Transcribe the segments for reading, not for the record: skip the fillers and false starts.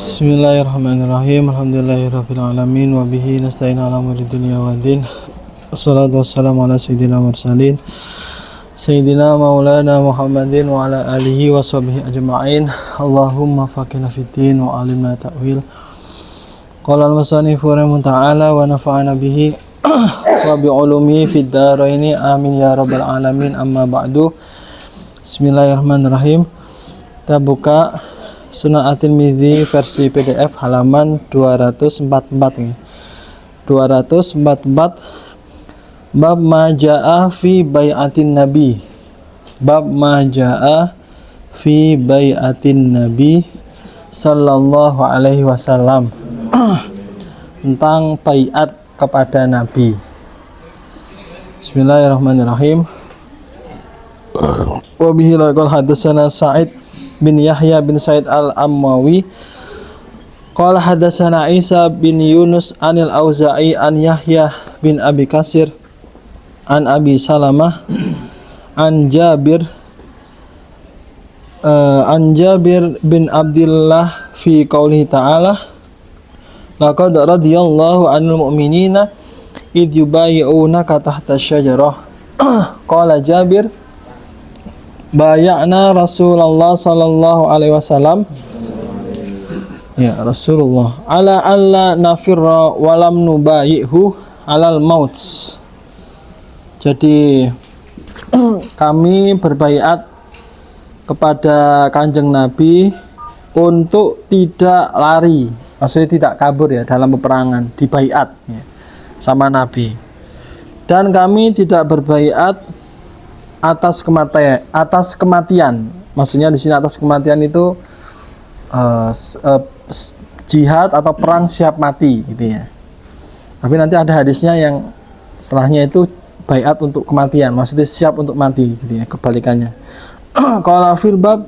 Bismillahirrahmanirrahim. Alhamdulillahirabbil alamin wa bihi nasta'in ala umuri dunya waddin. Wassalatu wassalamu ala sayyidina mursalin sayyidina maulana Muhammadin wa ala alihi wa sahbihi ajma'in. Allahumma faqihna fiddin wa alimna ta'wil. Qala al-musannifu rahimahu ta'ala wa nafa'ana bihi wa bi ulumi fid dharaini amin ya rabbal alamin. Amma ba'du. Bismillahirrahmanirrahim. Kita buka Sunan At-Tirmidzi versi PDF halaman 244 ini. 244 bab majaa fi bai'atin nabi. Bab majaa fi bai'atin nabi sallallahu alaihi wasallam. Tentang baiat kepada nabi. Bismillahirrahmanirrahim. Wa bihi laqad hadatsana Sa'id bin Yahya bin Sa'id al-Ammawi qala hadatsana Isa bin Yunus anil Auza'i an Yahya bin Abi Kasir an Abi Salamah an Jabir bin Abdullah fi qoulihi ta'ala laqad radiyallahu 'anil mu'minina id yubayyi'unaka tahta syajarah qala Jabir bayakna Rasulullah sallallahu alaihi wasallam ya Rasulullah ala alla nafirra walam nubayihu alal maut. Jadi kami berbaiat kepada Kanjeng Nabi untuk tidak lari, maksudnya tidak kabur ya dalam peperangan, dibaiat ya, sama Nabi. Dan kami tidak berbaiat atas kematian. Maksudnya di sini atas kematian itu jihad atau perang siap mati gitu ya. Tapi nanti ada hadisnya yang setelahnya itu baiat untuk kematian, maksudnya siap untuk mati gitu ya, kebalikannya. Qala fil bab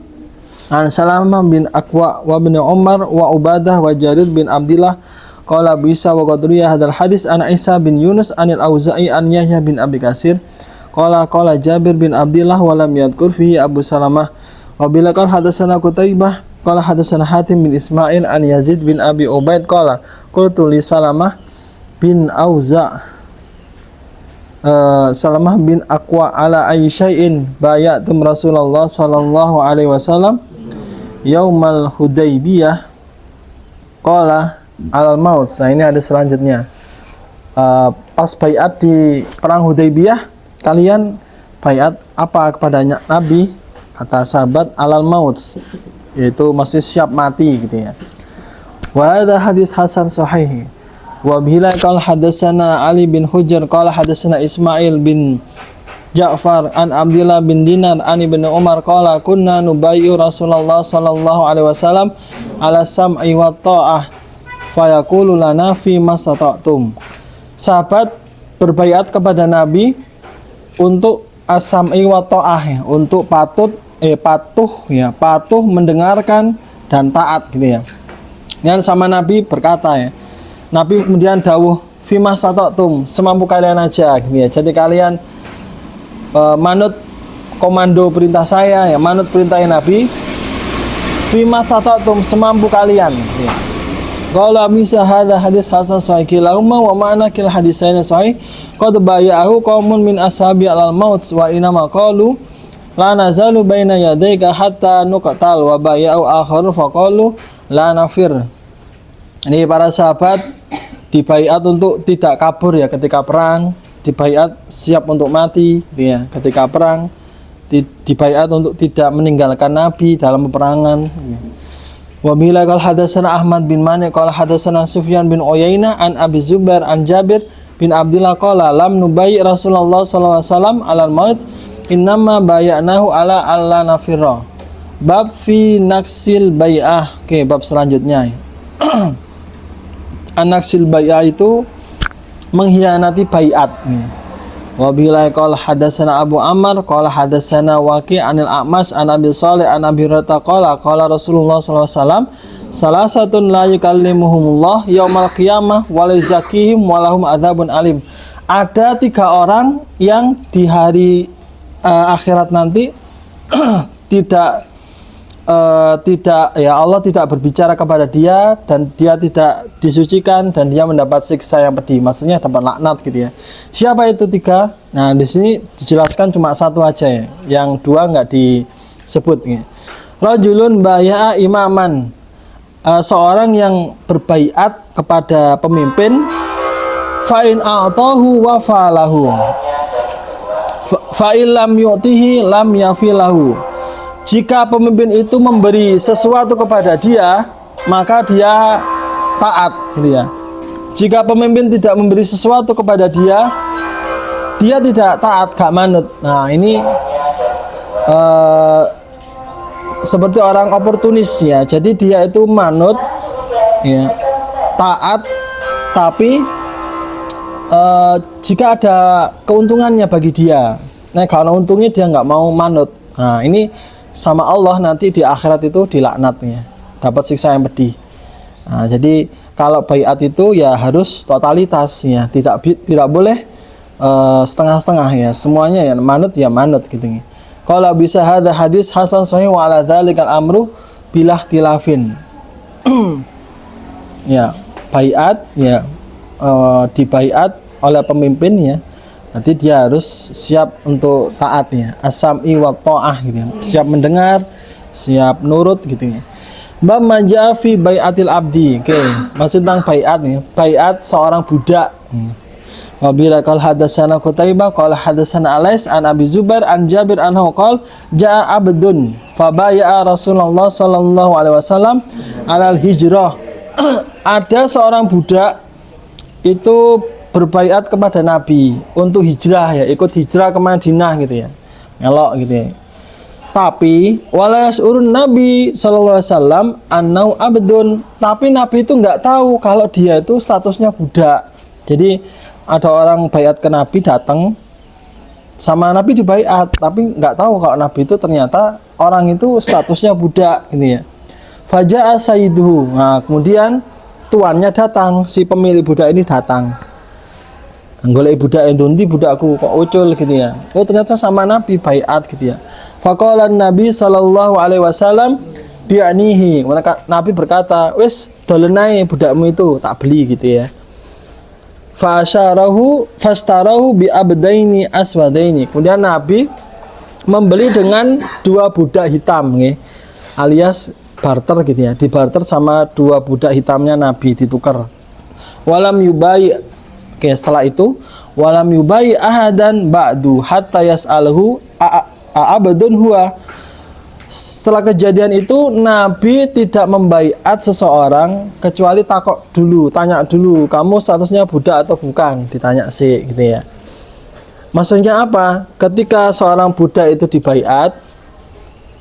an Salamah bin Aqwa wa bin Umar wa Ubadah wa Jarir bin Abdullah qala bisa wa qadriya hadal hadis an Isa bin Yunus anil Auza'i an Yahya bin Abi Kasir qala Jabir bin Abdullah wa lam yadhkur fihi Abu Salamah wa bilaqal hadatsana Qutaibah qala hadatsana Hatim bin Ismail an Yazid bin Abi Ubaid qala qultu li Salamah bin Salamah bin Aqwa ala Aisya'in bayatum Rasulullah sallallahu alaihi wasallam yaumal Hudaybiyah qala alal maut. Nah ini ada selanjutnya, pas baiat di perang Hudaybiyah kalian baiat apa kepadanya Nabi, kata sahabat alal maut, yaitu masih siap mati gitu ya. Wa hadha hadis hasan sahih. Wa bihi qala hadatsana Ali bin Hujr qala hadatsana Ismail bin Ja'far an Abdullah bin Dinar an Ibnu Umar qala kunna nubayyu Rasulullah sallallahu alaihi wasallam ala sam'i wa ta'ah fa yaqulu lana fi masata'tum. Sahabat berbaiat kepada Nabi untuk as-sam'i wa ta'ah, untuk patuh mendengarkan dan taat gitu ya. Dan sama Nabi berkata ya, Nabi kemudian dawuh fima sata'tum, semampu kalian aja gitu ya. Jadi kalian manut komando perintah saya ya, manut perintahnya Nabi, fima sata'tum, semampu kalian gitu ya. Qala misa hadza hadis hasan sahih kilahuma wa ma'na kil hadisaini sahih qad baya'ahu qaumun min ashabi alal maut wa inama qalu la nazalu baina yadayka hatta nuqtal wa baya'u akharu faqalu la nafir. Ini para sahabat dibaiat untuk tidak kabur ya ketika perang, dibaiat siap untuk mati gitu ya ketika perang, dibaiat untuk tidak meninggalkan Nabi dalam peperangan gitu. Wa bila qala hadatsana Ahmad bin Mani qala hadatsana Sufyan bin Uyainah an Abi Zubair an Jabir bin Abdullah qala lam nubayyi Rasulullah sallallahu alaihi wasallam alal maut innama bayanahu ala alla nafirra. Bab fi naksil bai'ah. Oke, bab selanjutnya. Anaksil bai'ah itu mengkhianati baiat. Wa bila qala hadatsana Abu Ammar qala hadatsana Waqi' anil A'mas an Abi Shalih an Abi Hurairah qala Rasulullah sallallahu alaihi wasallam salasatun la yukallimuhumullah yaumal qiyamah wa la yuzakkihim wa lahum adzabun alim. Ada 3 orang yang di hari akhirat nanti tidak tidak, ya Allah tidak berbicara kepada dia dan dia tidak disucikan dan dia mendapat siksa yang pedih, maksudnya dapat laknat gitu ya. Siapa itu 3? Nah di sini dijelaskan cuma 1 aja ya, yang 2 nggak disebut ya. Rajulun baya'a imaman, seorang yang berbaiat kepada pemimpin, fa'in a'tahu wa fa'alahu, fa'in lam yu'tihi lam yafilahu. Jika pemimpin itu memberi sesuatu kepada dia, maka dia taat gitu ya. Jika pemimpin tidak memberi sesuatu kepada dia, dia tidak taat, gak manut. Nah ini seperti orang oportunis ya. Jadi dia itu manut ya, taat, tapi jika ada keuntungannya bagi dia, nah kalau untungnya dia nggak mau manut. Nah ini sama Allah nanti di akhirat itu dilaknatnya, dapat siksa yang pedih. Nah, jadi kalau baiat itu ya harus totalitas ya, tidak boleh setengah-setengah ya, semuanya ya manut gitu. Kalau bisa ada hadis hasan sahih wa ala dzalikal amru bilah tilafin. Ya, baiat ya, dibaiat oleh pemimpin ya, nanti dia harus siap untuk taatnya, as-sam'i wa ta'ah gitu ya. Siap mendengar, siap nurut gitu ya. Bab maja fi bai'atil abdi. Oke, maksud tentang baiat nih. Baiat seorang budak. Wa bila qal hadatsana Qutaibah qala hadatsana Alais an Abi Zubair an Jabir anhu qala jaa abdun fa bai'a Rasulullah sallallahu alaihi wasallam alal hijrah. Ada seorang budak itu berbaiat kepada Nabi untuk hijrah ya, ikut hijrah ke Madinah gitu ya, melok gitu ya. Tapi walayas urun Nabi sallallahu alaihi wasallam annau abdun, tapi Nabi itu nggak tahu kalau dia itu statusnya budak. Jadi ada orang baiat ke Nabi, datang sama Nabi dibaiat, tapi nggak tahu kalau Nabi itu ternyata orang itu statusnya budak gitu ya. Faja'a sayyiduhu. Nah kemudian tuannya datang, si pemilik budak ini datang. Golek budak endundi, budakku kok ucul gitu ya. Oh ternyata sama Nabi baiat gitu ya. Faqala Nabi sallallahu alaihi wasallam bi'anihi. Nabi berkata, "Wis dolenai budakmu itu, tak beli" gitu ya. Fastarahu bi abdaini aswadaini. Kemudian Nabi membeli dengan 2 budak hitam nggih. Alias barter gitu ya. Dibarter sama 2 budak hitamnya Nabi, ditukar. Walam yubai. Oke, setelah itu walam yubai ahadan ba'du hatta yas'aluhu a'abdun huwa. Setelah kejadian itu Nabi tidak membaiat seseorang kecuali takok dulu, tanya dulu, kamu statusnya budak atau bukan, ditanya sih gitu ya. Maksudnya apa? Ketika seorang budak itu dibaiat,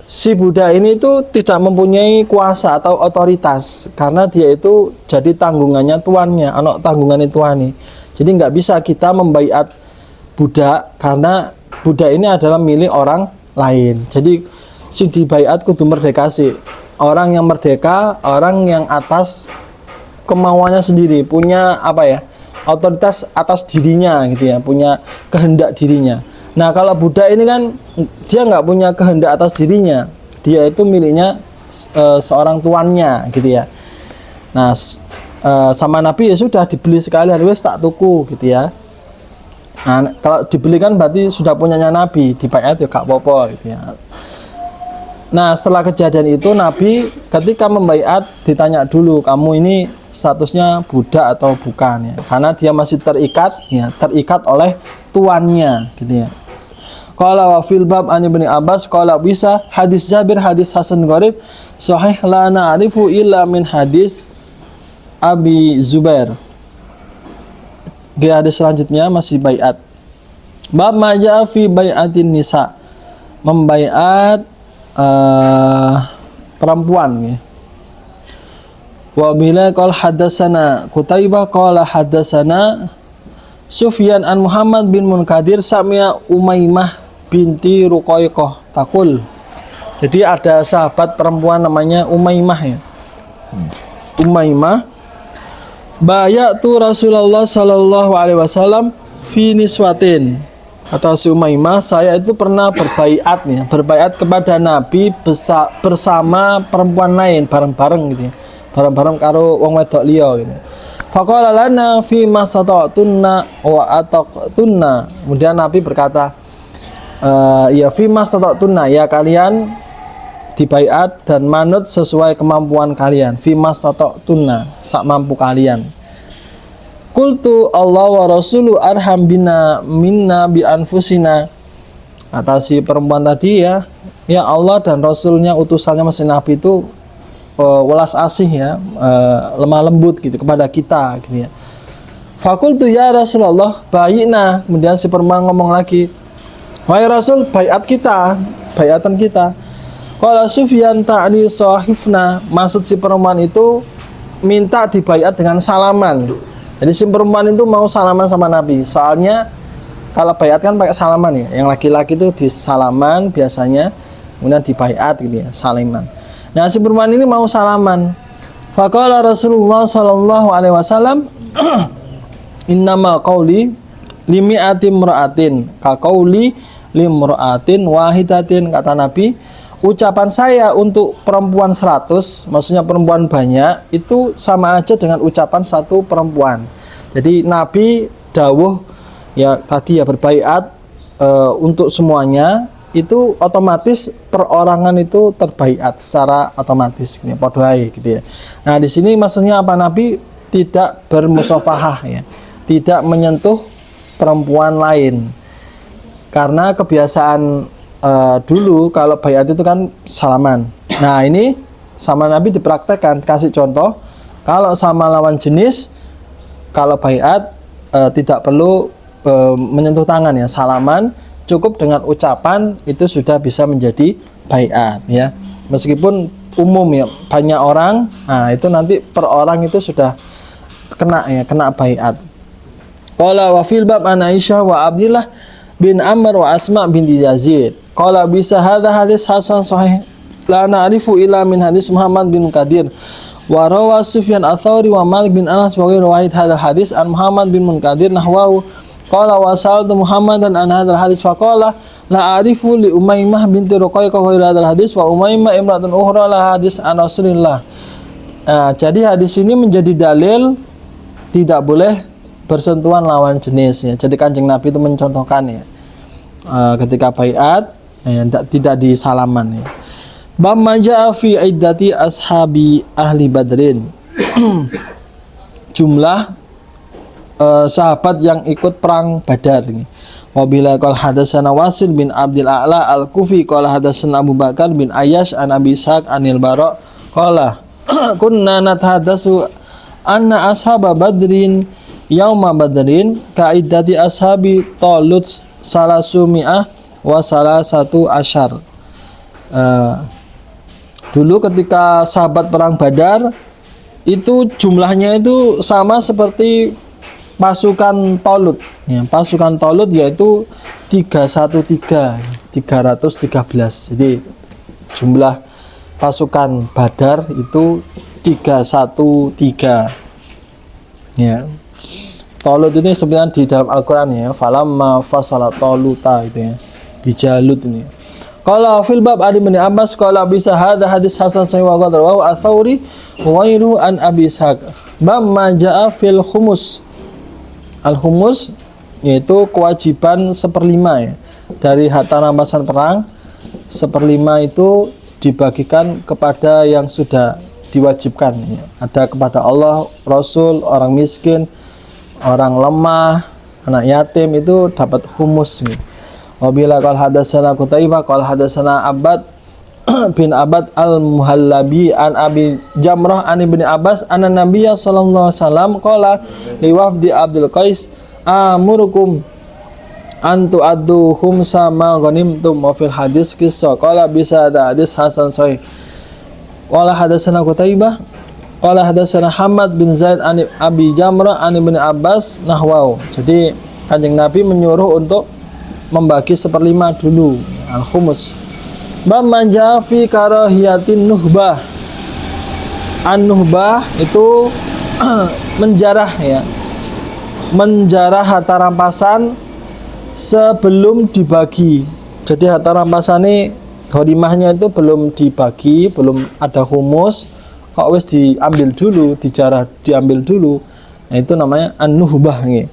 si budak ini itu tidak mempunyai kuasa atau otoritas karena dia itu jadi tanggungannya tuannya, anak tanggungannya tuani. Jadi nggak bisa kita membaiat budak karena budak ini adalah milik orang lain. Jadi sing dibaiat kudu merdeka sih. Orang yang merdeka, orang yang atas kemauannya sendiri, punya apa ya? Otoritas atas dirinya gitu ya, punya kehendak dirinya. Nah, kalau budak ini kan dia nggak punya kehendak atas dirinya. Dia itu miliknya seorang tuannya gitu ya. Nah, sama Nabi ya sudah dibeli sekalian, wes tak tuku gitu ya. Nah, kalau dibeli kan berarti sudah punyanya Nabi, dibaiat ya gak apa-apa gitu ya. Nah, setelah kejadian itu Nabi ketika membaiat ditanya dulu, kamu ini statusnya budak atau bukan ya? Karena dia masih terikat ya, terikat oleh tuannya gitu ya. Qala wa fil bab an Ibnu Abbas qala bisa hadis Jabir hadis hasan gharib sahih la na'rifu illa min hadis Abi Zubair. Hadis selanjutnya masih baiat. Bab maja fi baiatin nisa. Membaiat perempuan ya. Wa bila qala hadatsana Qutaibah qala hadatsana Sufyan an Muhammad bin Munkadir sami'a Umaymah binti Ruqayyah taqul. Jadi ada sahabat perempuan namanya Umaymah ya. Umaymah bayatu Rasulullah sallallahu alaihi wasallam fi niswatin. Kata si Umaymah, saya itu pernah berbaiat nih, berbaiat kepada Nabi bersama perempuan lain bareng-bareng gitu ya. Bareng-bareng karo wong wedok liya gitu. Faqala lana fi ma sata'tunna wa ataqtunna. Kemudian Nabi berkata, ya fi ma sata'tunna, ya kalian dibaiat dan manut sesuai kemampuan kalian. Fi ma sata'tunna, sak mampu kalian. Qultu Allah wa rasulu arham bina minna bi anfusina. Kata si perempuan tadi, ya Allah dan Rasulnya, utusannya masih Nabi itu welas asih ya, lemah lembut gitu kepada kita gitu ya. Fakultu ya Rasulullah bayina. Kemudian si perempuan ngomong lagi, wahai Rasul, baiat kita, baiatan kita. Qala Sufyan ta'ni sahifna. Maksud si perempuan itu minta dibaiat dengan salaman. Jadi si perempuan itu mau salaman sama Nabi. Soalnya kalau baiat kan pakai salaman ya. Yang laki-laki itu di salaman biasanya, kemudian dibaiat gitu ya, salaman. Nah, si perempuan ini mau salaman. Faqala Rasulullah sallallahu alaihi wasallam, innama qauli limi'ati imra'atin ka qauli limra'atin wahidatin. Kata Nabi, ucapan saya untuk perempuan 100, maksudnya perempuan banyak, itu sama aja dengan ucapan satu perempuan. Jadi Nabi dawuh ya tadi ya, berbaiat untuk semuanya, itu otomatis perorangan itu terbaiat secara otomatis gitu ya, podhai gitu ya. Nah, di sini maksudnya apa? Nabi tidak bermusafahah ya, tidak menyentuh perempuan lain. Karena kebiasaan dulu kalau baiat itu kan salaman. Nah, ini sama Nabi dipraktekkan. Kasih contoh, kalau sama lawan jenis, kalau baiat tidak perlu menyentuh tangan ya, salaman, cukup dengan ucapan itu sudah bisa menjadi baiat ya. Meskipun umum ya, banyak orang, nah itu nanti per orang itu sudah kena ya, kena baiat. Qala wa fil bab an Aisyah wa Abdillah bin Amr wa Asma binti Yazid. Qala bisa hadza hadis hasan sahih la na'rifu illa min hadis Muhammad bin Munkadir wa rawa Sufyan Ats-Tsauri wa Malik bin Anas wa ghairu wahid hadzal hadis an Muhammad bin Munkadir nahwahu. Qala wa sa'altu Muhammadan an hadzal hadis faqala la a'rifu li Umaymah binti Ruqayyah ghairu hadzal hadis wa Umaymah imra'atun ukhra la hadis an Rasulillah. Jadi hadis ini menjadi dalil tidak boleh bersentuhan lawan jenis ya. Jadi Kanjeng Nabi itu mencontohkan ya, ketika baiat ya, tidak di salaman ya. Bab maja'a fi iddati ashabi ahli badrin. Jumlah sahabat yang ikut perang Badar ini. Wabila qala hadatsana Wasil bin Abdul A'la Al-Kufi qala hadatsana Abu Bakar bin Ayyash an Abi Ishaq anil Bara qala kunna natahaddatsu anna ashaba badrin yauma badrin kaiddati ashabi Talut salasumi'ah wa salasatu asyar. Dulu ketika sahabat perang Badar itu jumlahnya itu sama seperti pasukan Talut ya, pasukan Talut yaitu 313 jadi jumlah pasukan Badar itu 313 ya. Talut ini sebenarnya di dalam Al-Quran ya, falamma fasala Taluta itu ya, bijalut ini. Qala fil bab Ali bin Abbas qala bisa hadza hadis hasan sahih wa qadar wa Ats-Tsauri wa ghairu an Abi Ishaq. Bab ma jaa fil khumus. Al-khumus yaitu kewajiban 1/5 ya. Dari harta rampasan perang, 1/5 itu dibagikan kepada yang sudah diwajibkan ya. Ada kepada Allah, Rasul, orang miskin, orang lemah, anak yatim itu dapat khumus gitu. Wabila qala hadatsana Qutaibah qala hadatsana Abbad bin Abbad al-Muhallabi an Abi Jamrah an Ibnu Abbas anna Nabiyya sallallahu alaihi wasallam qala li wafdi Abdul Qais amurukum an tu'addu khumsa ma ghanimtum wa fil hadis qissa qala bisa ada hadis hasan sahih. Qala hadatsana Qutaibah qala hadatsana Hamad bin Zaid an Abi Jamrah an Ibnu Abbas nahwahu. Jadi Kanjeng Nabi menyuruh untuk membagi 1/5 dulu al-khumus. Bab manja fi karahiyatin nuhbah. An-nuhbah itu menjarah ya, menjarah harta rampasan sebelum dibagi. Jadi harta rampasan ghanimahnya itu belum dibagi, belum ada humus, kok wis diambil dulu, diambil dulu. Nah, itu namanya an-nuhbah nggih.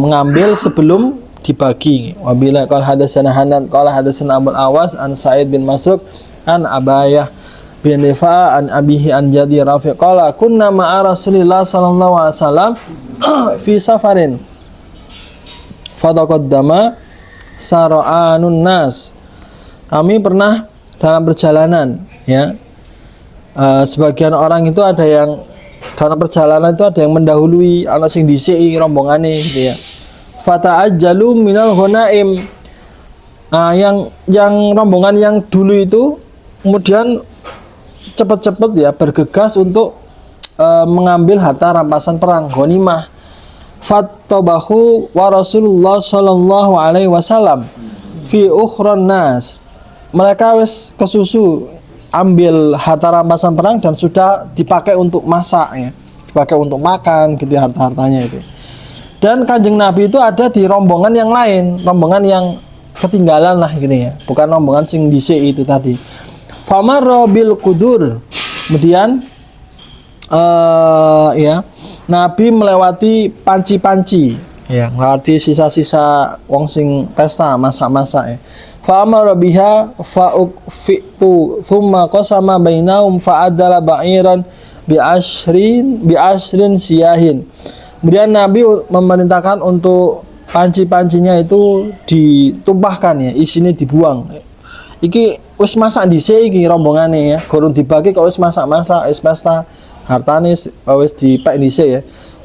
Mengambil sebelum dibagi. Wabila qala hadatsana Hanan qala hadatsana Abul Awas an Sa'id bin Masruq an Abayah bin Rifa an abihi an jadi Rafi qala kunna ma'a Rasulillah sallallahu alaihi wasallam fi safarin fataqaddama sara'anun nas. Kami pernah dalam perjalanan, ya. Sebagian orang itu ada yang dalam perjalanan itu ada yang mendahului, ana sing dhisiki rombongane gitu ya. Fata'ajjalu minal ghanaim. Nah, yang rombongan yang dulu itu kemudian cepat-cepat ya bergegas untuk mengambil harta rampasan perang ghanimah. Fattabahu wa Rasulullah sallallahu alaihi wasallam fi ukhran nas. Mereka wis kesusu ambil harta rampasan perang dan sudah dipakai untuk masak ya, dipakai untuk makan gitu harta-hartanya itu. Dan Kanjeng Nabi itu ada di rombongan yang lain, rombongan yang ketinggalan lah gitu ya, bukan rombongan sing dhisik itu tadi. Famarra bil qudur. Kemudian ya, Nabi melewati panci-panci ya, melewati sisa-sisa wong sing pesta masak-masak ya. Fa amara biha fa ukfitu thumma qasama bainahum fa adala ba'iran bi ashrin siyahin. Kemudian Nabi memerintahkan untuk panci-pancinya itu ditumpahkan ya, isinya dibuang. Iki wis masak dhisik iki rombongane ya, gorong dibagi kok wis masak-masak, wis pesta, hartane wis dipek dhisik ya.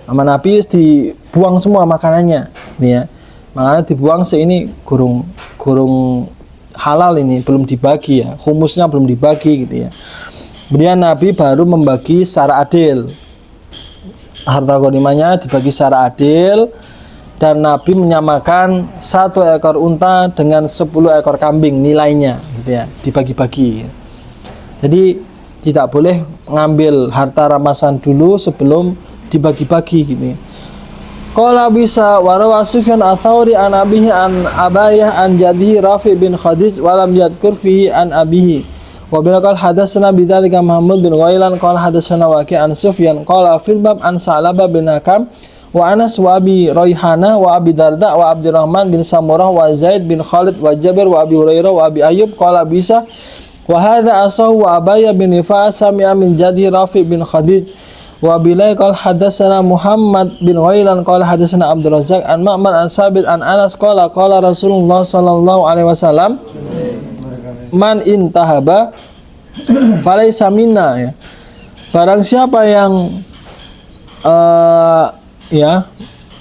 Sama Nabi wis dibuang semua makanannya nih ya. Makanya dibuang ini gorong halal ini, belum dibagi ya, humusnya belum dibagi gitu ya. Kemudian Nabi baru membagi secara adil, harta ghanimahnya dibagi secara adil, dan Nabi menyamakan 1 ekor unta dengan 10 ekor kambing nilainya gitu ya, dibagi-bagi. Jadi tidak boleh mengambil harta rampasan dulu sebelum dibagi-bagi gitu ya. Qala bisa warawa Sufyan ats-Tsauri an abihi an Abayah an jadihi Rafi bin Khadij wa lam yadhkur fihi an abihi. Wa bilaqal hadatsana bidzalika Muhammad bin Ghailan qala hadatsana Waqi' an Sufyan qala fil bab an Sa'labah bin Hakam wa Anas wa Abi Raihana wa Abi Darda wa Abdurrahman bin Samurah wa Zaid bin Khalid wa Jabir wa Abi Hurairah wa Abi Ayyub qala bisa wa hadza asahu wa Abayah bin Rifa sami'a min jadihi Rafi bin Khadij. Wa bilai qala hadatsana Muhammad bin Ghailan qala hadatsana Abdul Razzaq an Ma'mar an Sabit an Anas qala Rasulullah sallallahu alaihi wasallam man intahaba falaysa minna ya. Barang siapa yang ya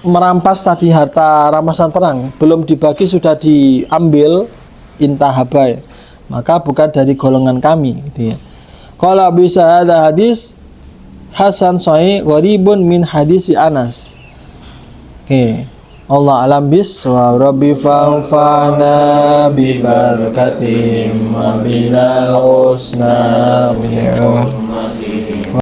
merampas tadi harta rampasan perang belum dibagi sudah diambil intahaba ya, maka bukan dari golongan kami gitu ya. Qala bisa ada hadis Hasan sahih gharibun min hadisi Anas. Oke. Allah alam bis wa rabbi fa'fana bi barakatim wa binal usna min